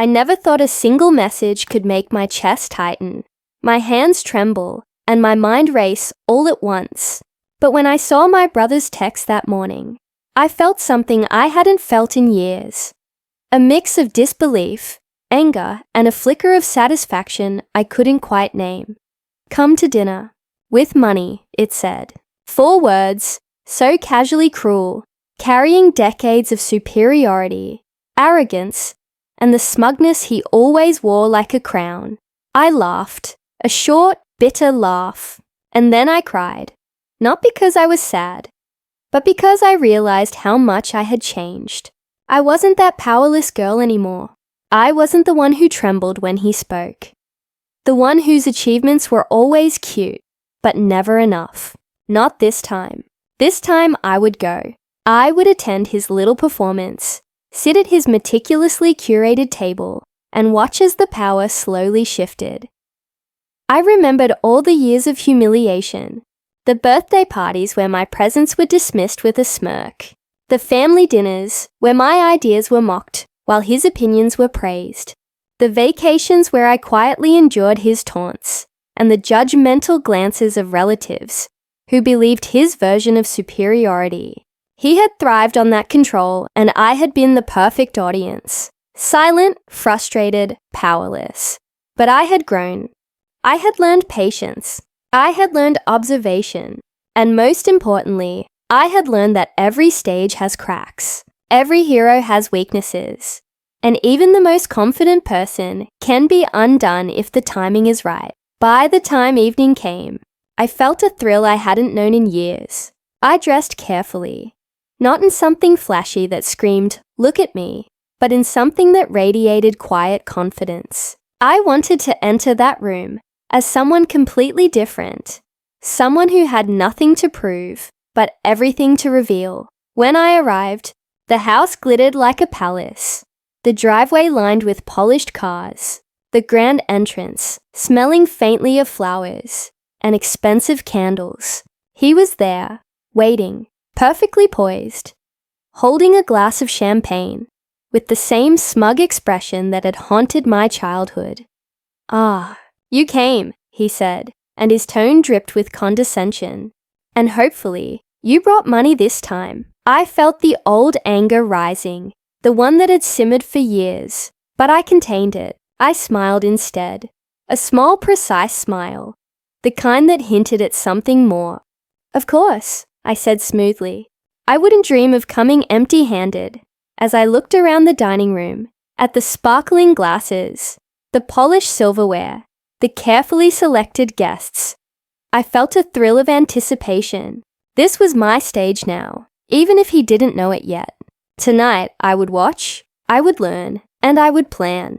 I never thought a single message could make my chest tighten, my hands tremble, and my mind race all at once. But when I saw my brother's text that morning, I felt something I hadn't felt in years. A mix of disbelief, anger, and a flicker of satisfaction I couldn't quite name. "Come to dinner. With money," it said. 4 words, so casually cruel, carrying decades of superiority, arrogance, and the smugness he always wore like a crown. I laughed, a short, bitter laugh, and then I cried. Not because I was sad, but because I realized how much I had changed. I wasn't that powerless girl anymore. I wasn't the one who trembled when he spoke. The one whose achievements were always cute, but never enough. Not this time. This time I would go. I would attend his little performance, sit at his meticulously curated table, and watch as the power slowly shifted. I remembered all the years of humiliation, the birthday parties where my presents were dismissed with a smirk, the family dinners where my ideas were mocked while his opinions were praised, the vacations where I quietly endured his taunts, and the judgmental glances of relatives who believed his version of superiority. He had thrived on that control, and I had been the perfect audience. Silent, frustrated, powerless. But I had grown. I had learned patience. I had learned observation. And most importantly, I had learned that every stage has cracks. Every hero has weaknesses. And even the most confident person can be undone if the timing is right. By the time evening came, I felt a thrill I hadn't known in years. I dressed carefully. Not in something flashy that screamed, "Look at me," but in something that radiated quiet confidence. I wanted to enter that room as someone completely different, someone who had nothing to prove, but everything to reveal. When I arrived, the house glittered like a palace, the driveway lined with polished cars, the grand entrance smelling faintly of flowers and expensive candles. He was there, waiting, perfectly poised, holding a glass of champagne, with the same smug expression that had haunted my childhood. "Ah, you came," he said, and his tone dripped with condescension. "And hopefully, you brought money this time." I felt the old anger rising, the one that had simmered for years, but I contained it. I smiled instead, a small, precise smile, the kind that hinted at something more. "Of course," I said smoothly. I wouldn't dream of coming empty-handed. As I looked around the dining room, at the sparkling glasses, the polished silverware, the carefully selected guests, I felt a thrill of anticipation. This was my stage now, even if he didn't know it yet. Tonight, I would watch, I would learn, and I would plan.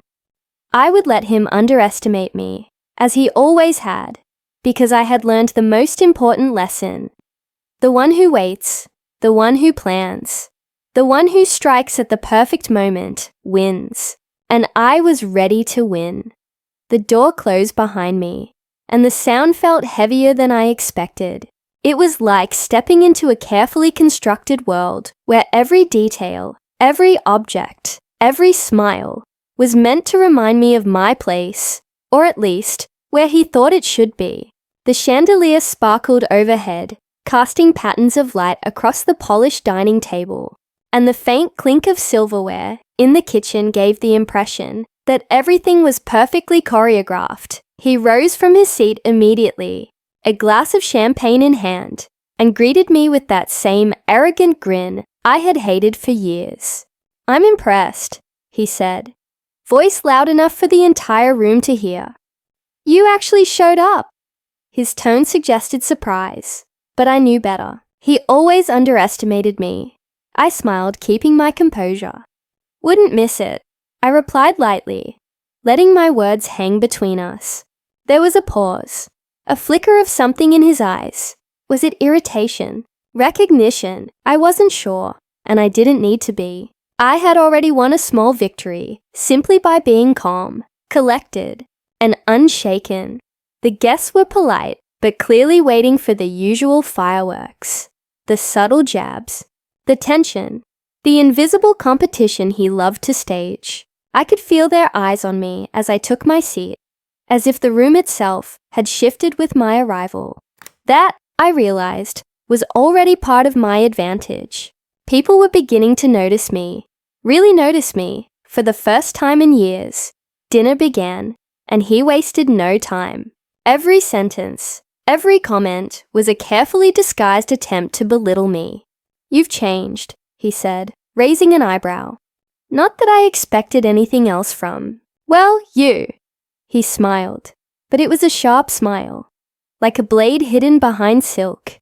I would let him underestimate me, as he always had, because I had learned the most important lesson. The one who waits, the one who plans, the one who strikes at the perfect moment wins. And I was ready to win. The door closed behind me, and the sound felt heavier than I expected. It was like stepping into a carefully constructed world where every detail, every object, every smile was meant to remind me of my place, or at least where he thought it should be. The chandelier sparkled overhead, casting patterns of light across the polished dining table, and the faint clink of silverware in the kitchen gave the impression that everything was perfectly choreographed. He rose from his seat immediately, a glass of champagne in hand, and greeted me with that same arrogant grin I had hated for years. "I'm impressed," he said, voice loud enough for the entire room to hear. "You actually showed up." His tone suggested surprise, but I knew better. He always underestimated me. I smiled, keeping my composure. "Wouldn't miss it," I replied lightly, letting my words hang between us. There was a pause, a flicker of something in his eyes. Was it irritation? Recognition? I wasn't sure, and I didn't need to be. I had already won a small victory, simply by being calm, collected, and unshaken. The guests were polite, but clearly waiting for the usual fireworks, the subtle jabs, the tension, the invisible competition he loved to stage. I could feel their eyes on me as I took my seat, as if the room itself had shifted with my arrival. That, I realized, was already part of my advantage. People were beginning to notice me, really notice me, for the first time in years. Dinner began, and he wasted no time. Every sentence, every comment was a carefully disguised attempt to belittle me. "You've changed," he said, raising an eyebrow. Not that I expected anything else from. "Well, you." He smiled, but it was a sharp smile, like a blade hidden behind silk.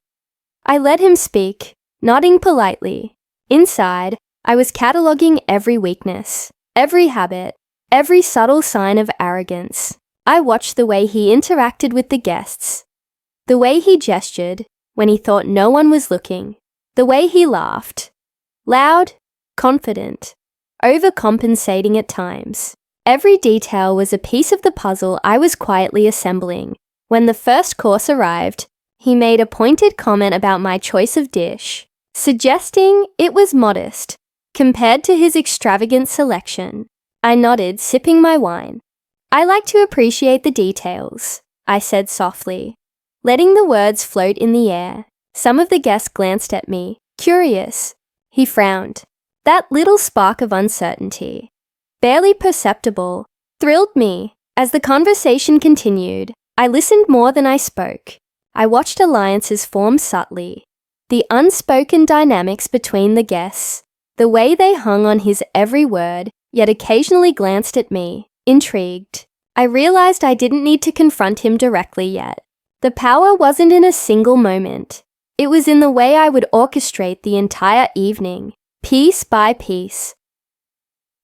I let him speak, nodding politely. Inside, I was cataloguing every weakness, every habit, every subtle sign of arrogance. I watched the way he interacted with the guests, the way he gestured when he thought no one was looking, the way he laughed. Loud, confident, overcompensating at times. Every detail was a piece of the puzzle I was quietly assembling. When the first course arrived, he made a pointed comment about my choice of dish, suggesting it was modest compared to his extravagant selection. I nodded, sipping my wine. "I like to appreciate the details," I said softly, letting the words float in the air. Some of the guests glanced at me, curious. He frowned. That little spark of uncertainty, barely perceptible, thrilled me. As the conversation continued, I listened more than I spoke. I watched alliances form subtly, the unspoken dynamics between the guests, the way they hung on his every word, yet occasionally glanced at me, intrigued. I realized I didn't need to confront him directly yet. The power wasn't in a single moment. It was in the way I would orchestrate the entire evening, piece by piece.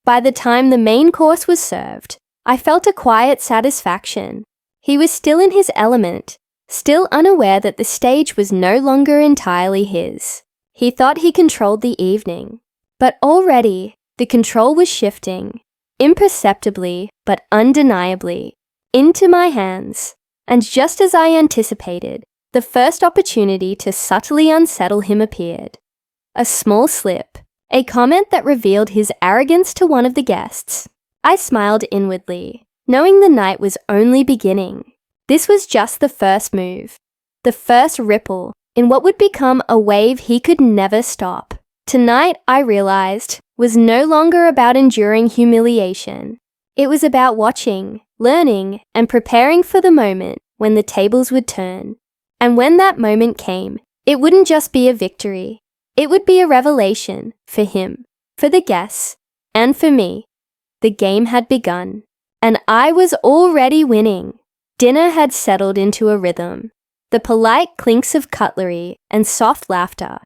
By the time the main course was served, I felt a quiet satisfaction. He was still in his element, still unaware that the stage was no longer entirely his. He thought he controlled the evening, but already the control was shifting, imperceptibly but undeniably, into my hands. And just as I anticipated, the first opportunity to subtly unsettle him appeared. A small slip, a comment that revealed his arrogance to one of the guests. I smiled inwardly, knowing the night was only beginning. This was just the first move, the first ripple in what would become a wave he could never stop. Tonight, I realized, was no longer about enduring humiliation. It was about watching, learning, and preparing for the moment when the tables would turn. And when that moment came, it wouldn't just be a victory. It would be a revelation for him, for the guests, and for me. The game had begun, and I was already winning. Dinner had settled into a rhythm, the polite clinks of cutlery and soft laughter,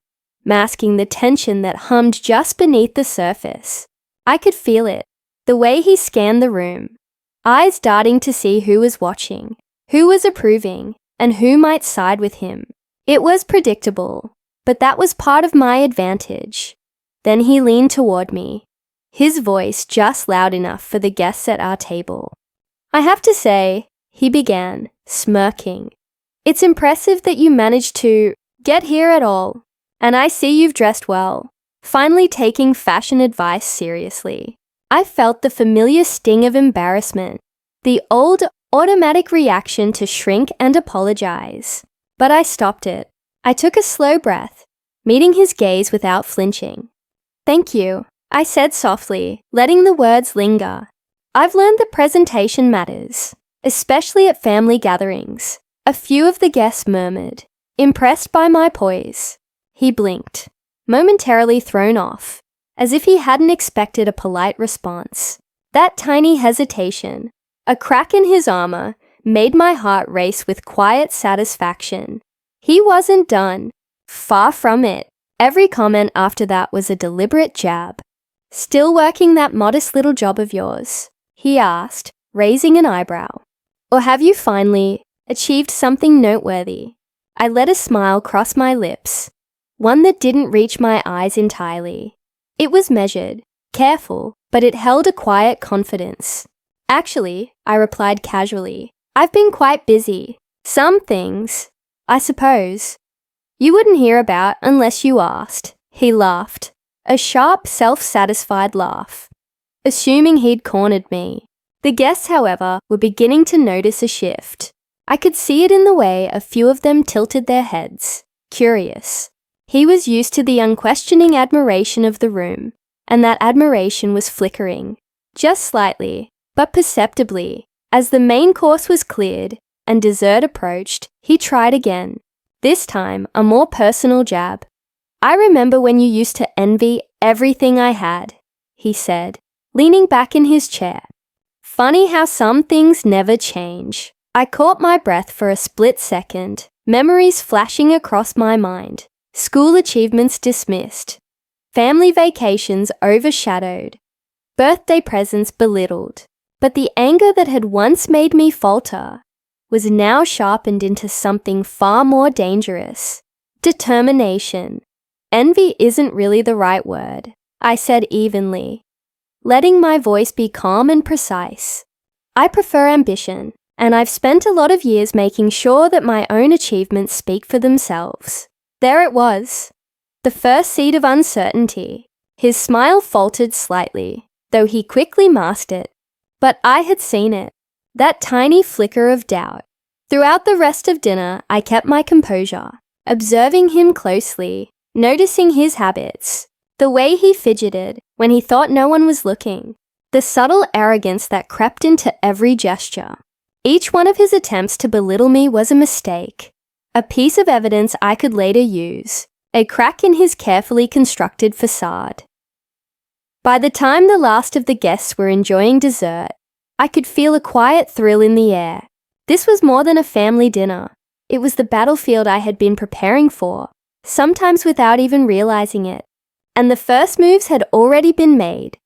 masking the tension that hummed just beneath the surface. I could feel it, the way he scanned the room, eyes darting to see who was watching, who was approving, and who might side with him. It was predictable, but that was part of my advantage. Then he leaned toward me, his voice just loud enough for the guests at our table. "I have to say," he began, smirking, "it's impressive that you managed to get here at all. And I see you've dressed well," finally taking fashion advice seriously. I felt the familiar sting of embarrassment, the old automatic reaction to shrink and apologize. But I stopped it. I took a slow breath, meeting his gaze without flinching. "Thank you," I said softly, letting the words linger. "I've learned that presentation matters, especially at family gatherings." A few of the guests murmured, impressed by my poise. He blinked, momentarily thrown off, as if he hadn't expected a polite response. That tiny hesitation, a crack in his armor, made my heart race with quiet satisfaction. He wasn't done. Far from it. Every comment after that was a deliberate jab. "Still working that modest little job of yours?" he asked, raising an eyebrow. "Or have you finally achieved something noteworthy?" I let a smile cross my lips, one that didn't reach my eyes entirely. It was measured, careful, but it held a quiet confidence. "Actually," I replied casually, "I've been quite busy. Some things, I suppose, you wouldn't hear about unless you asked." He laughed, a sharp, self-satisfied laugh. assuming he'd cornered me. The guests, however, were beginning to notice a shift. I could see it in the way a few of them tilted their heads, curious. He was used to the unquestioning admiration of the room, and that admiration was flickering, just slightly, but perceptibly. As the main course was cleared and dessert approached, he tried again, this time a more personal jab. "I remember when you used to envy everything I had," he said, leaning back in his chair. "Funny how some things never change." I caught my breath for a split second, memories flashing across my mind. School achievements dismissed. Family vacations overshadowed. Birthday presents belittled. But the anger that had once made me falter was now sharpened into something far more dangerous. Determination. "Envy isn't really the right word," I said evenly, letting my voice be calm and precise. "I prefer ambition, and I've spent a lot of years making sure that my own achievements speak for themselves." There it was, the first seed of uncertainty. His smile faltered slightly, though he quickly masked it. But I had seen it, that tiny flicker of doubt. Throughout the rest of dinner, I kept my composure, observing him closely, noticing his habits, the way he fidgeted when he thought no one was looking, the subtle arrogance that crept into every gesture. Each one of his attempts to belittle me was a mistake, a piece of evidence I could later use, a crack in his carefully constructed facade. By the time the last of the guests were enjoying dessert, I could feel a quiet thrill in the air. This was more than a family dinner. It was the battlefield I had been preparing for, sometimes without even realizing it. And the first moves had already been made.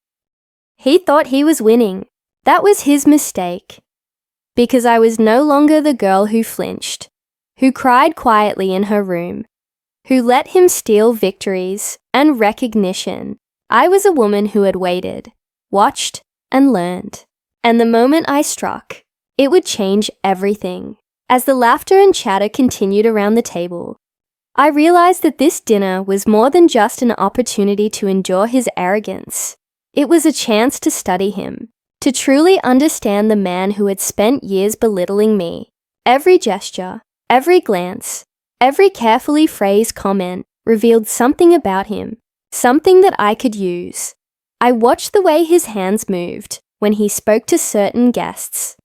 He thought he was winning. That was his mistake. Because I was no longer the girl who flinched, who cried quietly in her room, who let him steal victories and recognition. I was a woman who had waited, watched, and learned. And the moment I struck, it would change everything. As the laughter and chatter continued around the table, I realized that this dinner was more than just an opportunity to endure his arrogance. It was a chance to study him, to truly understand the man who had spent years belittling me. Every gesture, every glance, every carefully phrased comment revealed something about him, something that I could use. I watched the way his hands moved when he spoke to certain guests.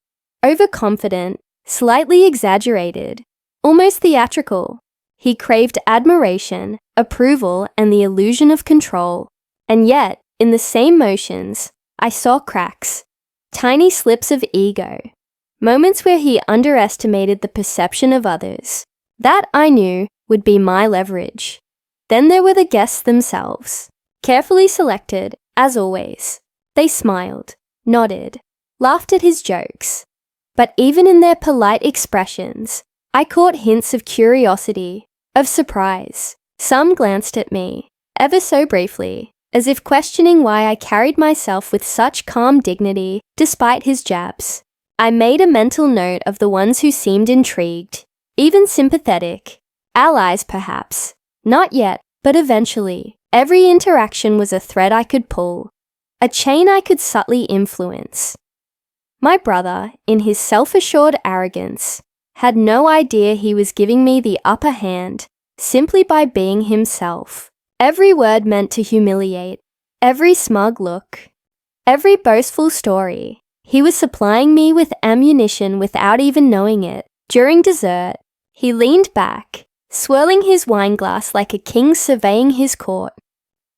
Overconfident, slightly exaggerated, almost theatrical. He craved admiration, approval, and the illusion of control. And yet, in the same motions, I saw cracks, tiny slips of ego, moments where he underestimated the perception of others. That, I knew, would be my leverage. Then there were the guests themselves, carefully selected, as always. They smiled, nodded, laughed at his jokes. But even in their polite expressions, I caught hints of curiosity, of surprise. Some glanced at me, ever so briefly, as if questioning why I carried myself with such calm dignity despite his jabs. I made a mental note of the ones who seemed intrigued, even sympathetic, allies perhaps. Not yet, but eventually. Every interaction was a thread I could pull, a chain I could subtly influence. My brother, in his self-assured arrogance, had no idea he was giving me the upper hand simply by being himself. Every word meant to humiliate, every smug look, every boastful story. He was supplying me with ammunition without even knowing it. During dessert, he leaned back, swirling his wine glass like a king surveying his court.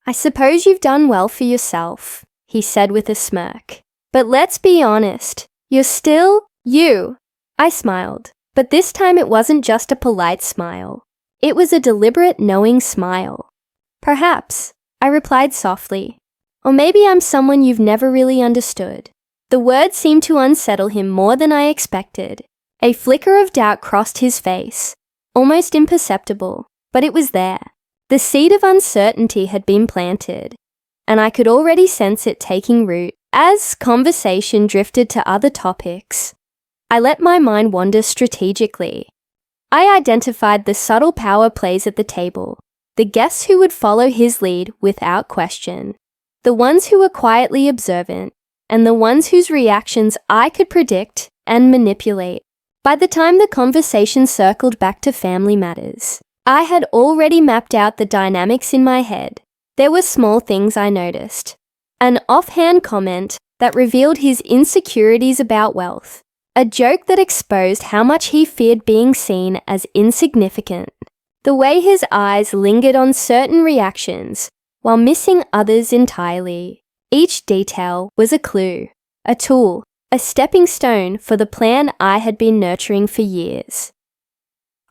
"I suppose you've done well for yourself," he said with a smirk. "But let's be honest, you're still you." I smiled, but this time it wasn't just a polite smile. It was a deliberate, knowing smile. "Perhaps," I replied softly. "Or maybe I'm someone you've never really understood." The word seemed to unsettle him more than I expected. A flicker of doubt crossed his face, almost imperceptible, but it was there. The seed of uncertainty had been planted, and I could already sense it taking root. As conversation drifted to other topics, I let my mind wander strategically. I identified the subtle power plays at the table, the guests who would follow his lead without question. the ones who were quietly observant, and the ones whose reactions I could predict and manipulate. By the time the conversation circled back to family matters, I had already mapped out the dynamics in my head. There were small things I noticed. An offhand comment that revealed his insecurities about wealth. A joke that exposed how much he feared being seen as insignificant. The way his eyes lingered on certain reactions while missing others entirely. Each detail was a clue, a tool, a stepping stone for the plan I had been nurturing for years.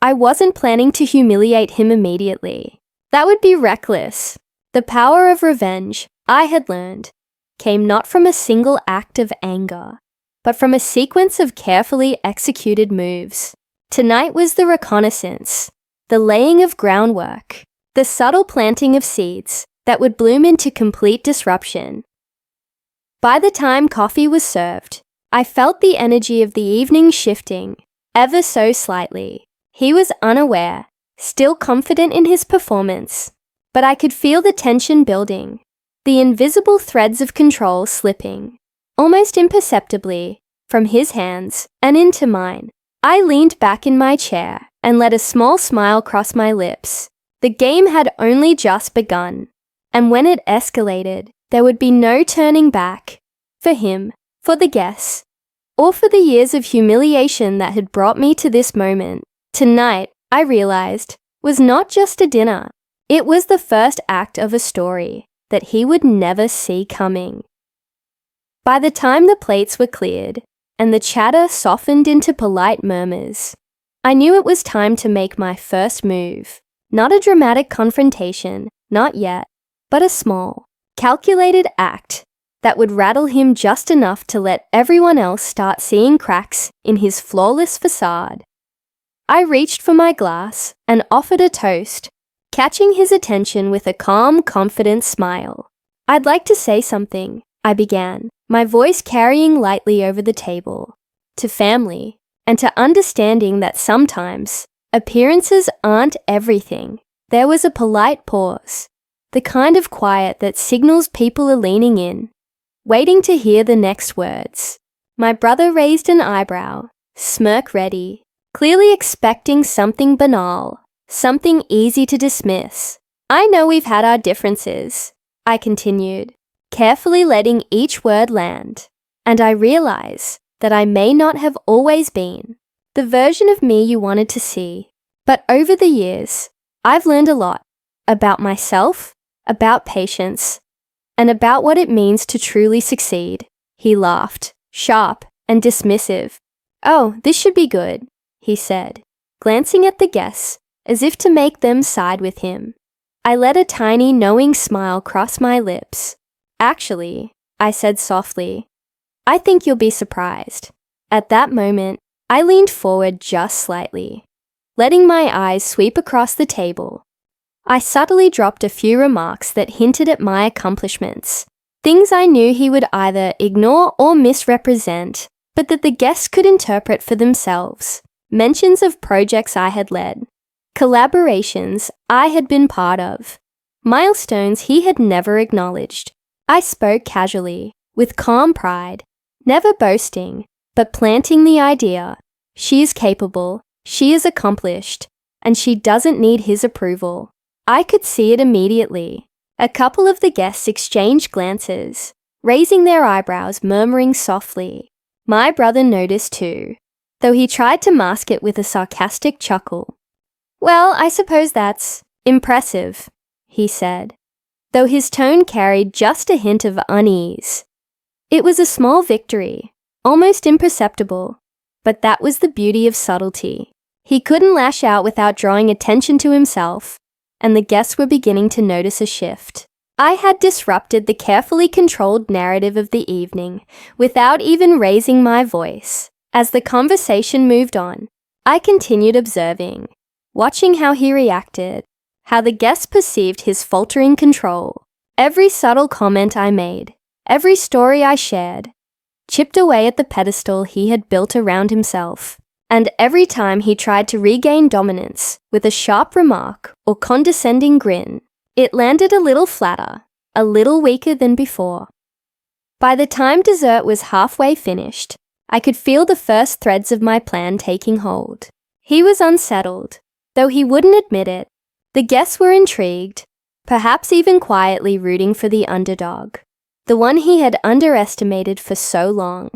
I wasn't planning to humiliate him immediately. That would be reckless. The power of revenge, I had learned, came not from a single act of anger, but from a sequence of carefully executed moves. Tonight was the reconnaissance, the laying of groundwork, the subtle planting of seeds that would bloom into complete disruption. By the time coffee was served, I felt the energy of the evening shifting, ever so slightly. He was unaware, still confident in his performance, but I could feel the tension building, the invisible threads of control slipping, almost imperceptibly, from his hands and into mine. I leaned back in my chair and let a small smile cross my lips. The game had only just begun, and when it escalated, there would be no turning back. For him, for the guests, or for the years of humiliation that had brought me to this moment. Tonight, I realized, was not just a dinner. It was the first act of a story that he would never see coming. By the time the plates were cleared and the chatter softened into polite murmurs, I knew it was time to make my first move. Not a dramatic confrontation, not yet, but a small, calculated act that would rattle him just enough to let everyone else start seeing cracks in his flawless facade. I reached for my glass and offered a toast, catching his attention with a calm, confident smile. "I'd like to say something," I began, my voice carrying lightly over the table. "To family, and to understanding that sometimes appearances aren't everything." There was a polite pause, the kind of quiet that signals people are leaning in, waiting to hear the next words. My brother raised an eyebrow, smirk ready, clearly expecting something banal, something easy to dismiss. "I know we've had our differences," I continued, carefully letting each word land. "And I realize that I may not have always been the version of me you wanted to see. But over the years, I've learned a lot about myself, about patience, and about what it means to truly succeed." He laughed, sharp and dismissive. "Oh, this should be good," he said, glancing at the guests as if to make them side with him. I let a tiny knowing smile cross my lips. "Actually," I said softly, "I think you'll be surprised." At that moment, I leaned forward just slightly, letting my eyes sweep across the table. I subtly dropped a few remarks that hinted at my accomplishments, things I knew he would either ignore or misrepresent, but that the guests could interpret for themselves. Mentions of projects I had led, collaborations I had been part of, milestones he had never acknowledged. I spoke casually, with calm pride, never boasting, but planting the idea. She is capable, she is accomplished, and she doesn't need his approval. I could see it immediately. A couple of the guests exchanged glances, raising their eyebrows, murmuring softly. My brother noticed too, though he tried to mask it with a sarcastic chuckle. "Well, I suppose that's impressive," he said, though his tone carried just a hint of unease. It was a small victory, almost imperceptible, but that was the beauty of subtlety. He couldn't lash out without drawing attention to himself, and the guests were beginning to notice a shift. I had disrupted the carefully controlled narrative of the evening without even raising my voice. As the conversation moved on, I continued observing, watching how he reacted, how the guests perceived his faltering control. Every subtle comment I made, every story I shared, chipped away at the pedestal he had built around himself. And every time he tried to regain dominance with a sharp remark or condescending grin, it landed a little flatter. a little weaker than before. By the time dessert was halfway finished, I could feel the first threads of my plan taking hold. He was unsettled, though he wouldn't admit it. The guests were intrigued, perhaps even quietly rooting for the underdog, the one he had underestimated for so long.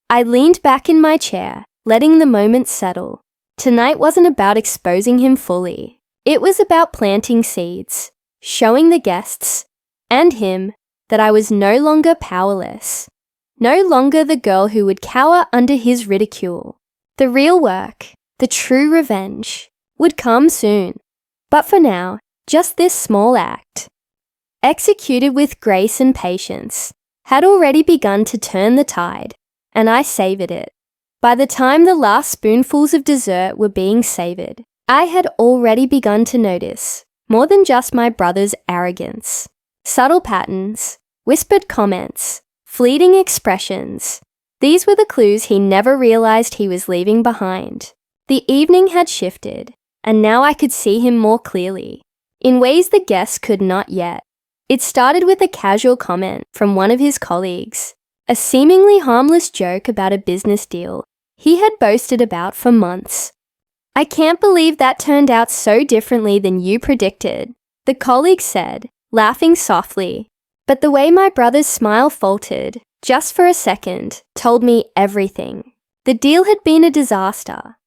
I leaned back in my chair, letting the moment settle. Tonight wasn't about exposing him fully. It was about planting seeds, showing the guests, and him, that I was no longer powerless, no longer the girl who would cower under his ridicule. The real work, the true revenge, would come soon. But for now, just this small act, executed with grace and patience, had already begun to turn the tide, and I savored it. By the time the last spoonfuls of dessert were being savored, I had already begun to notice more than just my brother's arrogance. Subtle patterns, whispered comments, fleeting expressions. These were the clues he never realized he was leaving behind. The evening had shifted, and now I could see him more clearly, in ways the guests could not yet. It started with a casual comment from one of his colleagues, a seemingly harmless joke about a business deal he had boasted about for months. "I can't believe that turned out so differently than you predicted," the colleague said, laughing softly. But the way my brother's smile faltered, just for a second, told me everything. The deal had been a disaster,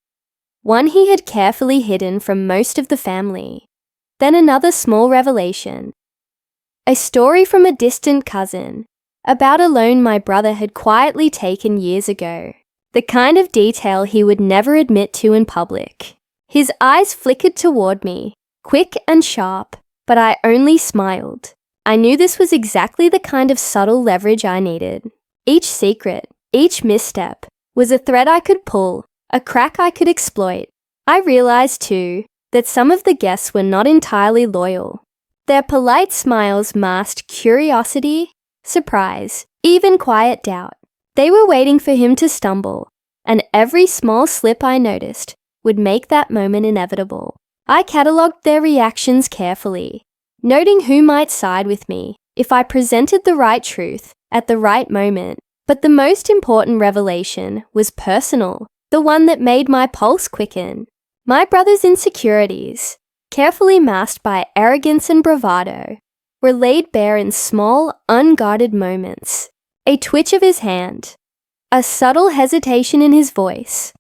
one he had carefully hidden from most of the family. Then another small revelation. A story from a distant cousin, about a loan my brother had quietly taken years ago. The kind of detail he would never admit to in public. His eyes flickered toward me, quick and sharp, but I only smiled. I knew this was exactly the kind of subtle leverage I needed. Each secret, each misstep, was a thread I could pull, a crack I could exploit. I realized, too, that some of the guests were not entirely loyal. Their polite smiles masked curiosity, surprise, even quiet doubt. They were waiting for him to stumble, and every small slip I noticed would make that moment inevitable. I catalogued their reactions carefully, noting who might side with me if I presented the right truth at the right moment. But the most important revelation was personal, the one that made my pulse quicken. My brother's insecurities, carefully masked by arrogance and bravado, were laid bare in small, unguarded moments. A twitch of his hand, a subtle hesitation in his voice,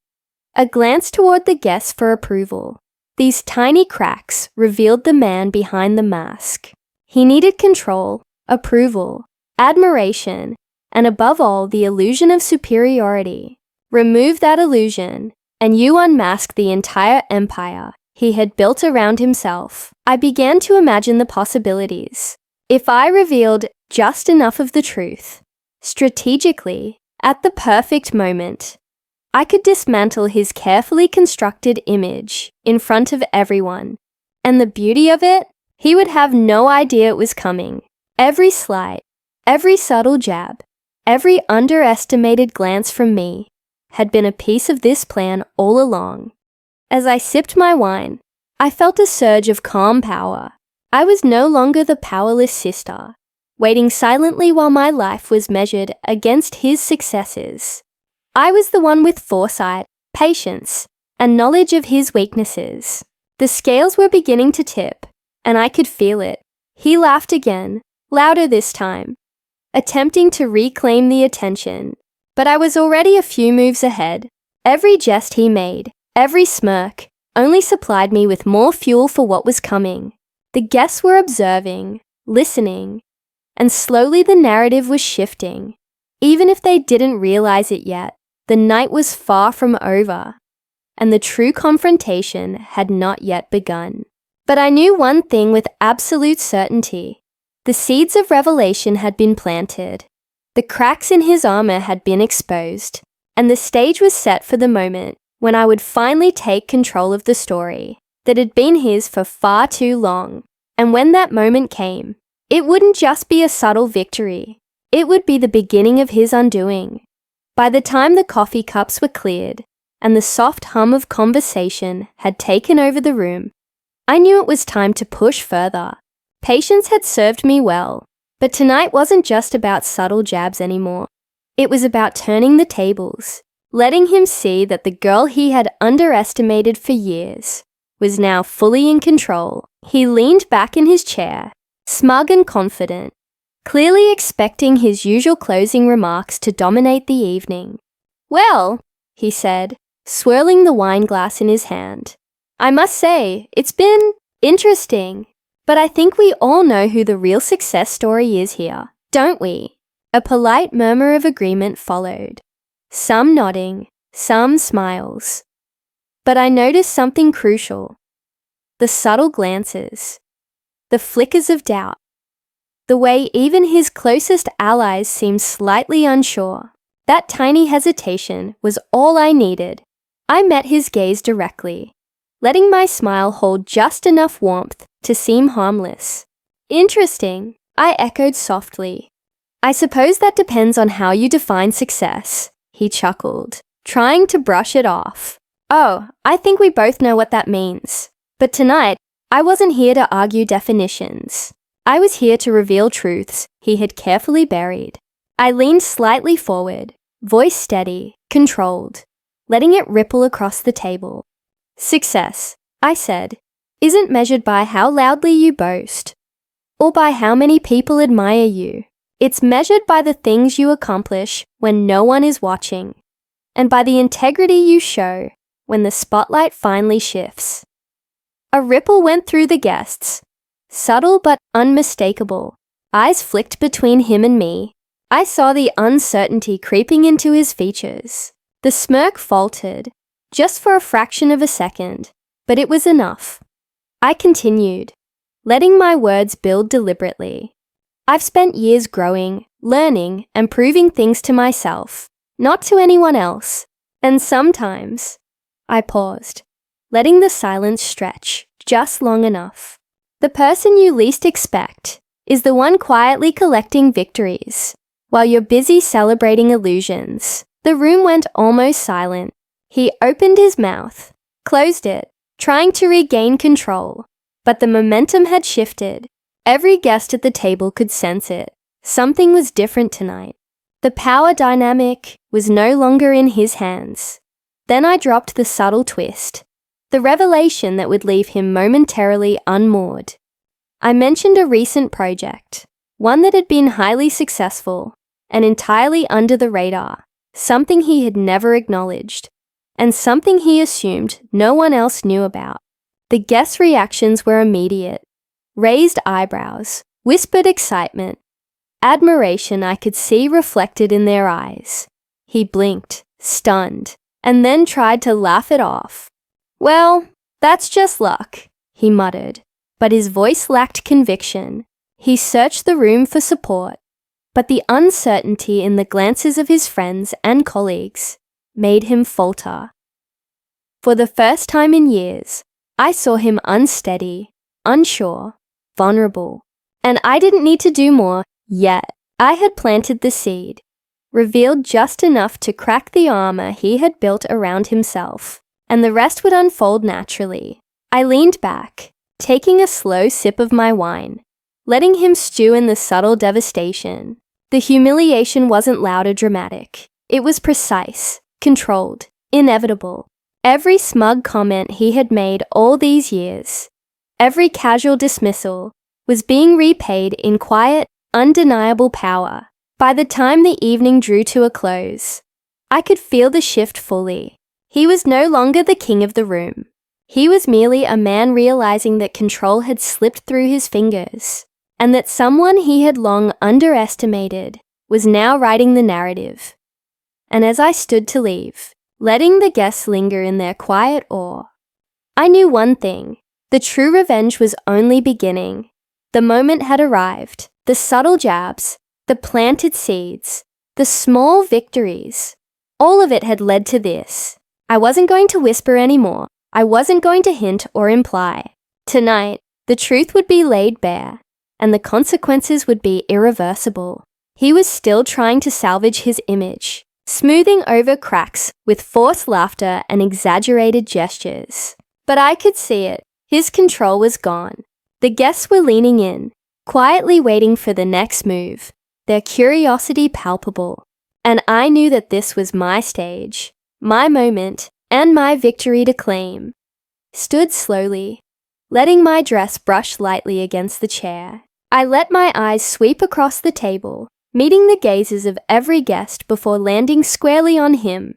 a glance toward the guests for approval. These tiny cracks revealed the man behind the mask. He needed control, approval, admiration, and above all, the illusion of superiority. Remove that illusion, and you unmask the entire empire he had built around himself. I began to imagine the possibilities. If I revealed just enough of the truth, strategically, at the perfect moment, I could dismantle his carefully constructed image in front of everyone. And the beauty of it, he would have no idea it was coming. Every slight, every subtle jab, every underestimated glance from me had been a piece of this plan all along. As I sipped my wine, I felt a surge of calm power. I was no longer the powerless sister, waiting silently while my life was measured against his successes. I was the one with foresight, patience, and knowledge of his weaknesses. The scales were beginning to tip, and I could feel it. He laughed again, louder this time, attempting to reclaim the attention. But I was already a few moves ahead. Every jest he made, every smirk, only supplied me with more fuel for what was coming. The guests were observing, listening, and slowly the narrative was shifting. Even if they didn't realize it yet, the night was far from over, and the true confrontation had not yet begun. But I knew one thing with absolute certainty. The seeds of revelation had been planted. The cracks in his armor had been exposed, and the stage was set for the moment when I would finally take control of the story that had been his for far too long. And when that moment came, it wouldn't just be a subtle victory. It would be the beginning of his undoing. By the time the coffee cups were cleared and the soft hum of conversation had taken over the room, I knew it was time to push further, Patience had served me well, but tonight wasn't just about subtle jabs anymore. It was about turning the tables, letting him see that the girl he had underestimated for years was now fully in control. He leaned back in his chair, smug and confident, clearly expecting his usual closing remarks to dominate the evening. "Well," he said, swirling the wine glass in his hand, "I must say, it's been interesting. But I think we all know who the real success story is here, don't we?" A polite murmur of agreement followed, some nodding, some smiles. But I noticed something crucial. The subtle glances, the flickers of doubt, the way even his closest allies seemed slightly unsure. That tiny hesitation was all I needed. I met his gaze directly, letting my smile hold just enough warmth to seem harmless. "Interesting," I echoed softly. "I suppose that depends on how you define success," he chuckled, trying to brush it off. "Oh, I think we both know what that means. But tonight, I wasn't here to argue definitions. I was here to reveal truths he had carefully buried." I leaned slightly forward, voice steady, controlled, letting it ripple across the table. "Success," I said, "isn't measured by how loudly you boast, or by how many people admire you. It's measured by the things you accomplish when no one is watching, and by the integrity you show when the spotlight finally shifts." A ripple went through the guests, subtle but unmistakable. Eyes flicked between him and me. I saw the uncertainty creeping into his features. The smirk faltered, just for a fraction of a second, but it was enough. I continued, letting my words build deliberately. "I've spent years growing, learning, and proving things to myself, not to anyone else. And sometimes," I paused, letting the silence stretch just long enough, "the person you least expect is the one quietly collecting victories, while you're busy celebrating illusions." The room went almost silent. He opened his mouth, closed it, trying to regain control, but the momentum had shifted. Every guest at the table could sense it. Something was different tonight. The power dynamic was no longer in his hands. Then I dropped the subtle twist, the revelation that would leave him momentarily unmoored. I mentioned a recent project, one that had been highly successful and entirely under the radar, something he had never acknowledged, and something he assumed no one else knew about. The guests' reactions were immediate. Raised eyebrows, whispered excitement, admiration I could see reflected in their eyes. He blinked, stunned, and then tried to laugh it off. "Well, that's just luck," he muttered, but his voice lacked conviction. He searched the room for support, but the uncertainty in the glances of his friends and colleagues made him falter. For the first time in years, I saw him unsteady, unsure, vulnerable, and I didn't need to do more yet. I had planted the seed, revealed just enough to crack the armor he had built around himself, and the rest would unfold naturally. I leaned back, taking a slow sip of my wine, letting him stew in the subtle devastation. The humiliation wasn't loud or dramatic. It was precise, controlled, inevitable. Every smug comment he had made all these years, every casual dismissal, was being repaid in quiet, undeniable power. By the time the evening drew to a close, I could feel the shift fully. He was no longer the king of the room. He was merely a man realizing that control had slipped through his fingers, and that someone he had long underestimated was now writing the narrative. And as I stood to leave, letting the guests linger in their quiet awe, I knew one thing: the true revenge was only beginning. The moment had arrived. The subtle jabs, the planted seeds, the small victories, all of it had led to this. I wasn't going to whisper anymore. I wasn't going to hint or imply. Tonight, the truth would be laid bare, and the consequences would be irreversible. He was still trying to salvage his image, smoothing over cracks with forced laughter and exaggerated gestures. But I could see it. His control was gone. The guests were leaning in, quietly waiting for the next move, their curiosity palpable. And I knew that this was my stage, my moment, and my victory to claim. Stood slowly, letting my dress brush lightly against the chair. I let my eyes sweep across the table, meeting the gazes of every guest before landing squarely on him.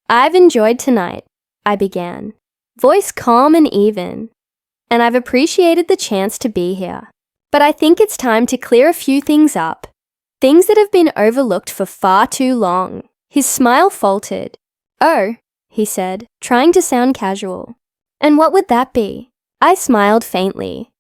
"I've enjoyed tonight," I began, voice calm and even, "and I've appreciated the chance to be here. But I think it's time to clear a few things up, things that have been overlooked for far too long." His smile faltered. "Oh," he said, trying to sound casual. "And what would that be?" I smiled faintly.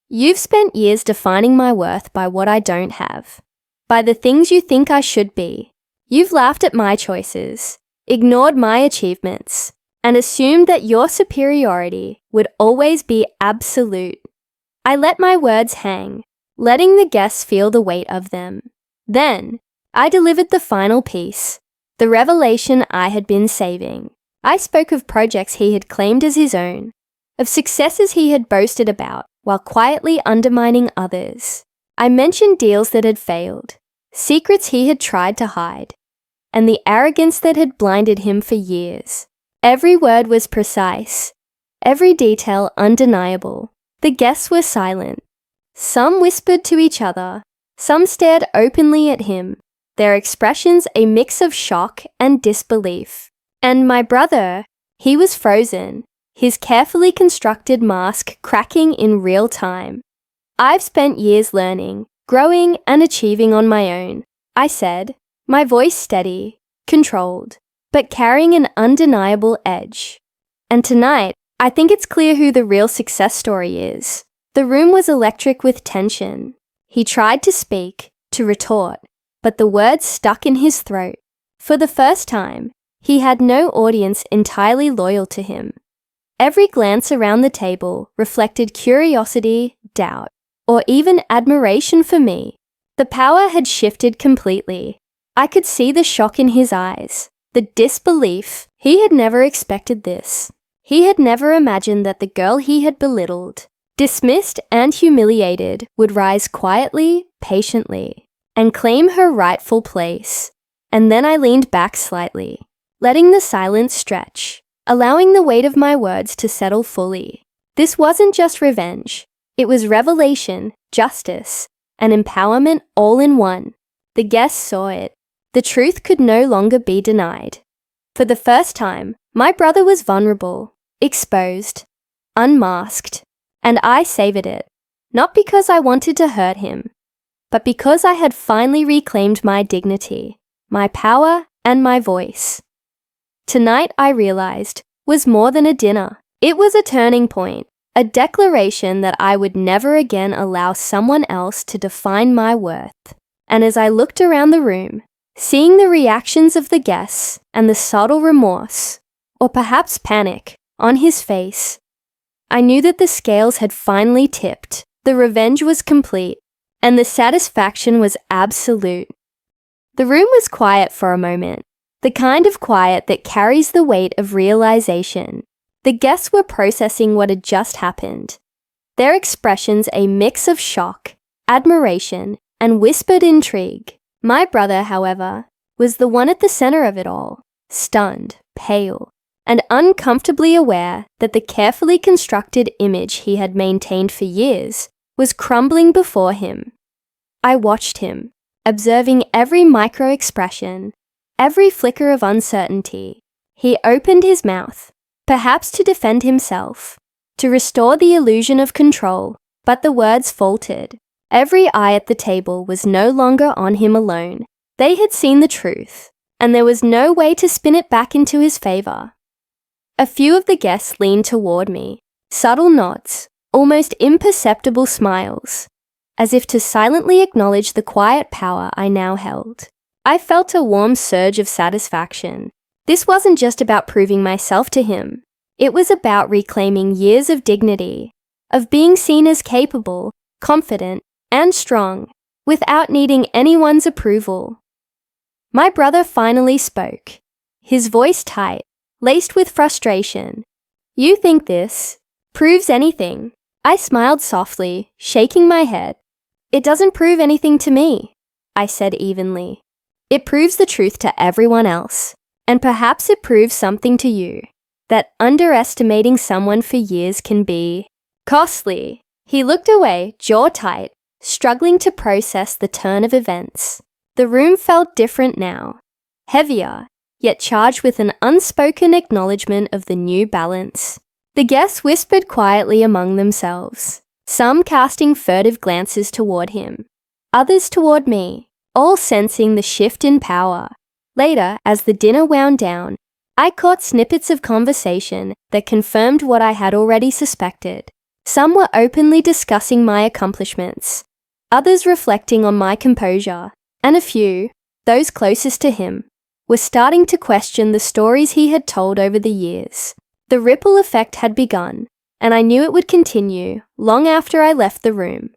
"You've spent years defining my worth by what I don't have, by the things you think I should be. You've laughed at my choices, ignored my achievements, and assumed that your superiority would always be absolute." I let my words hang, letting the guests feel the weight of them. Then, I delivered the final piece, the revelation I had been saving. I spoke of projects he had claimed as his own, of successes he had boasted about while quietly undermining others. I mentioned deals that had failed, secrets he had tried to hide, and the arrogance that had blinded him for years. Every word was precise, every detail undeniable. The guests were silent. Some whispered to each other, some stared openly at him, their expressions a mix of shock and disbelief. And my brother, he was frozen, his carefully constructed mask cracking in real time. "I've spent years learning, growing, and achieving on my own," I said, my voice steady, controlled, but carrying an undeniable edge. "And tonight, I think it's clear who the real success story is." The room was electric with tension. He tried to speak, to retort, but the words stuck in his throat. For the first time, he had no audience entirely loyal to him. Every glance around the table reflected curiosity, doubt, or even admiration for me. The power had shifted completely. I could see the shock in his eyes, the disbelief. He had never expected this. He had never imagined that the girl he had belittled, dismissed, and humiliated would rise quietly, patiently, and claim her rightful place. And then I leaned back slightly, letting the silence stretch, allowing the weight of my words to settle fully. This wasn't just revenge. It was revelation, justice, and empowerment all in one. The guests saw it. The truth could no longer be denied. For the first time, my brother was vulnerable, exposed, unmasked, and I savored it, not because I wanted to hurt him, but because I had finally reclaimed my dignity, my power, and my voice. Tonight, I realized, was more than a dinner. It was a turning point, a declaration that I would never again allow someone else to define my worth. And as I looked around the room, seeing the reactions of the guests and the subtle remorse, or perhaps panic, on his face, I knew that the scales had finally tipped. The revenge was complete, and the satisfaction was absolute. The room was quiet for a moment, the kind of quiet that carries the weight of realization. The guests were processing what had just happened, their expressions a mix of shock, admiration, and whispered intrigue. My brother, however, was the one at the center of it all, stunned, pale, and uncomfortably aware that the carefully constructed image he had maintained for years was crumbling before him. I watched him, observing every micro-expression, every flicker of uncertainty. He opened his mouth, perhaps to defend himself, to restore the illusion of control, but the words faltered. Every eye at the table was no longer on him alone. They had seen the truth, and there was no way to spin it back into his favor. A few of the guests leaned toward me, subtle nods, almost imperceptible smiles, as if to silently acknowledge the quiet power I now held. I felt a warm surge of satisfaction. This wasn't just about proving myself to him. It was about reclaiming years of dignity, of being seen as capable, confident, and strong, without needing anyone's approval. My brother finally spoke, his voice tight, laced with frustration. "You think this proves anything? I smiled softly, shaking my head. "It doesn't prove anything to me," I said evenly. "It proves the truth to everyone else. And perhaps it proves something to you, that underestimating someone for years can be costly." He looked away, jaw tight, struggling to process the turn of events. The room felt different now, heavier, yet charged with an unspoken acknowledgement of the new balance. The guests whispered quietly among themselves, some casting furtive glances toward him, others toward me, all sensing the shift in power. Later, as the dinner wound down, I caught snippets of conversation that confirmed what I had already suspected. Some were openly discussing my accomplishments, others reflecting on my composure, and a few, those closest to him, were starting to question the stories he had told over the years. The ripple effect had begun, and I knew it would continue long after I left the room.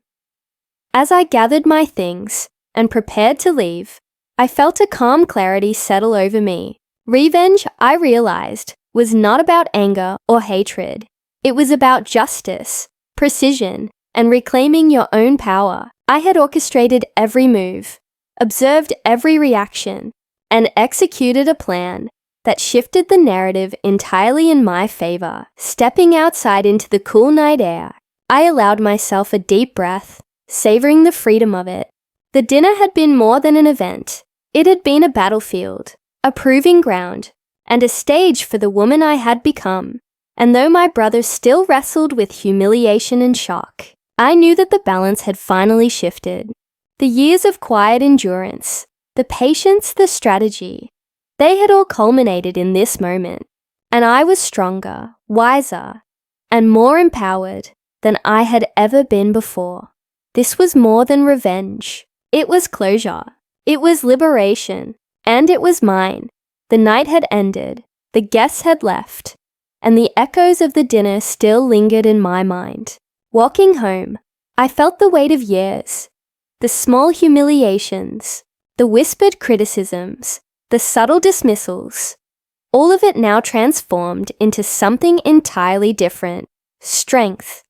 As I gathered my things and prepared to leave, I felt a calm clarity settle over me. Revenge, I realized, was not about anger or hatred. It was about justice, precision, and reclaiming your own power. I had orchestrated every move, observed every reaction, and executed a plan that shifted the narrative entirely in my favor. Stepping outside into the cool night air, I allowed myself a deep breath, savoring the freedom of it. The dinner had been more than an event. It had been a battlefield, a proving ground, and a stage for the woman I had become. And though my brother still wrestled with humiliation and shock, I knew that the balance had finally shifted. The years of quiet endurance, the patience, the strategy, they had all culminated in this moment, and I was stronger, wiser, and more empowered than I had ever been before. This was more than revenge. It was closure. It was liberation. And it was mine. The night had ended. The guests had left. And the echoes of the dinner still lingered in my mind. Walking home, I felt the weight of years. The small humiliations, the whispered criticisms, the subtle dismissals, all of it now transformed into something entirely different. Strength.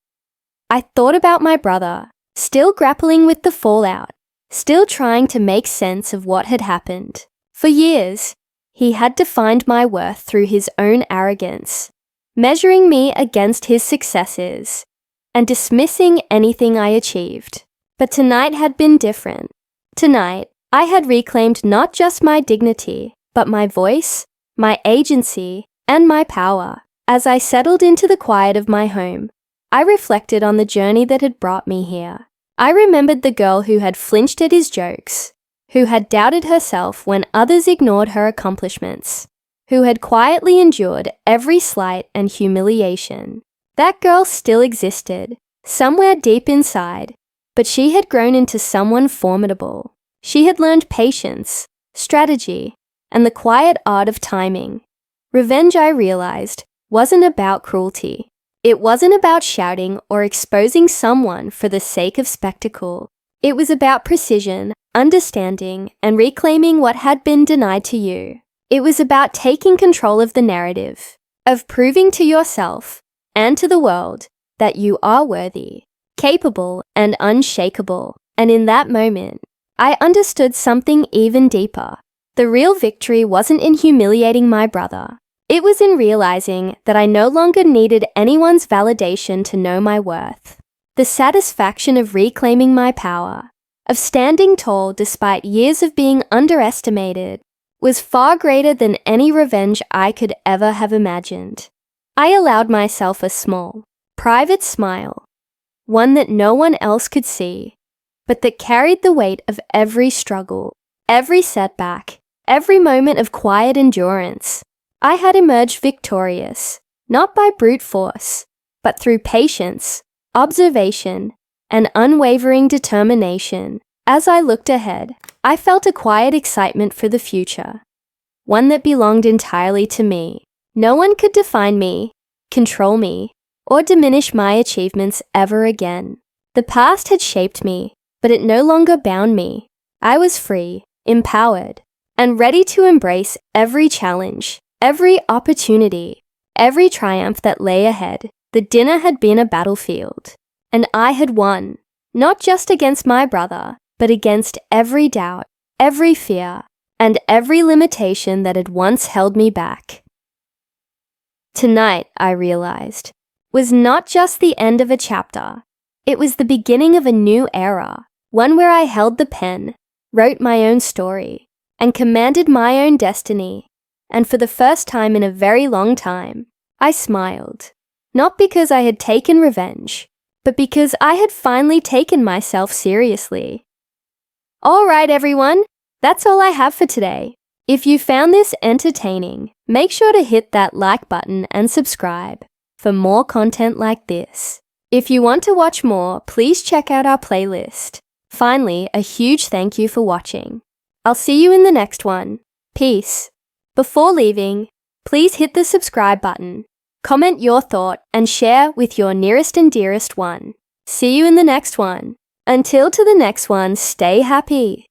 I thought about my brother, still grappling with the fallout, still trying to make sense of what had happened. For years, he had defined my worth through his own arrogance, measuring me against his successes, and dismissing anything I achieved. But tonight had been different. Tonight, I had reclaimed not just my dignity, but my voice, my agency, and my power. As I settled into the quiet of my home, I reflected on the journey that had brought me here. I remembered the girl who had flinched at his jokes, who had doubted herself when others ignored her accomplishments, who had quietly endured every slight and humiliation. That girl still existed, somewhere deep inside, but she had grown into someone formidable. She had learned patience, strategy, and the quiet art of timing. Revenge, I realized, wasn't about cruelty. It wasn't about shouting or exposing someone for the sake of spectacle. It was about precision, understanding, and reclaiming what had been denied to you. It was about taking control of the narrative, of proving to yourself and to the world that you are worthy, capable, and unshakable. And in that moment, I understood something even deeper. The real victory wasn't in humiliating my brother. It was in realizing that I no longer needed anyone's validation to know my worth. The satisfaction of reclaiming my power, of standing tall despite years of being underestimated, was far greater than any revenge I could ever have imagined. I allowed myself a small, private smile, one that no one else could see, but that carried the weight of every struggle, every setback, every moment of quiet endurance. I had emerged victorious, not by brute force, but through patience, observation, and unwavering determination. As I looked ahead, I felt a quiet excitement for the future, one that belonged entirely to me. No one could define me, control me, or diminish my achievements ever again. The past had shaped me, but it no longer bound me. I was free, empowered, and ready to embrace every challenge, every opportunity, every triumph that lay ahead. The dinner had been a battlefield, and I had won, not just against my brother, but against every doubt, every fear, and every limitation that had once held me back. Tonight, I realized, was not just the end of a chapter. It was the beginning of a new era, one where I held the pen, wrote my own story, and commanded my own destiny. And for the first time in a very long time, I smiled. Not because I had taken revenge, but because I had finally taken myself seriously. All right, everyone, that's all I have for today. If you found this entertaining, make sure to hit that like button and subscribe for more content like this. If you want to watch more, please check out our playlist. Finally, a huge thank you for watching. I'll see you in the next one. Peace. Before leaving, please hit the subscribe button, comment your thought, and share with your nearest and dearest one. See you in the next one. Until to the next one, stay happy.